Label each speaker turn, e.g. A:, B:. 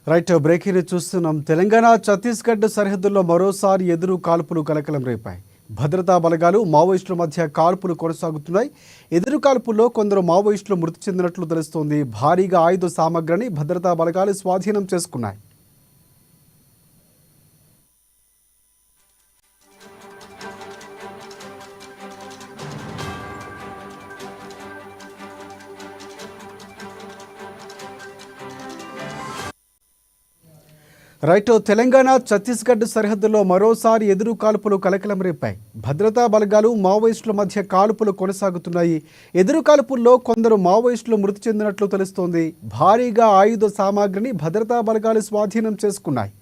A: Right breaking చూస్తున్నాం. తెలంగాణ ఛత్తీస్గఢ్ సరిహద్దుల్లో మరోసారి ఎదురు కాల్పులు కలకలం రేపాయి. భద్రతా బలగాలు మావోయిస్టుల మధ్య కాల్పులు కొనసాగుతున్నాయి. ఎదురు కాల్పుల్లో కొందరు మావోయిస్టులు మృతి చెందినట్లు తెలుస్తోంది. భారీగా ఆయుధ సామగ్రిని భద్రతా బలగాలు స్వాధీనం చేసుకున్నాయి. రైట్ తెలంగాణ ఛత్తీస్గఢ్ సరిహద్దులో మరోసారి ఎదురు కాల్పులు కలకలం రేపాయి. భద్రతా బలగాలు మావోయిస్టుల మధ్య కాల్పులు కొనసాగుతున్నాయి. ఎదురు కాల్పుల్లో కొందరు మావోయిస్టులు మృతి చెందినట్లు తెలుస్తోంది. భారీగా ఆయుధ సామాగ్రిని భద్రతా బలగాలు స్వాధీనం చేసుకున్నాయి.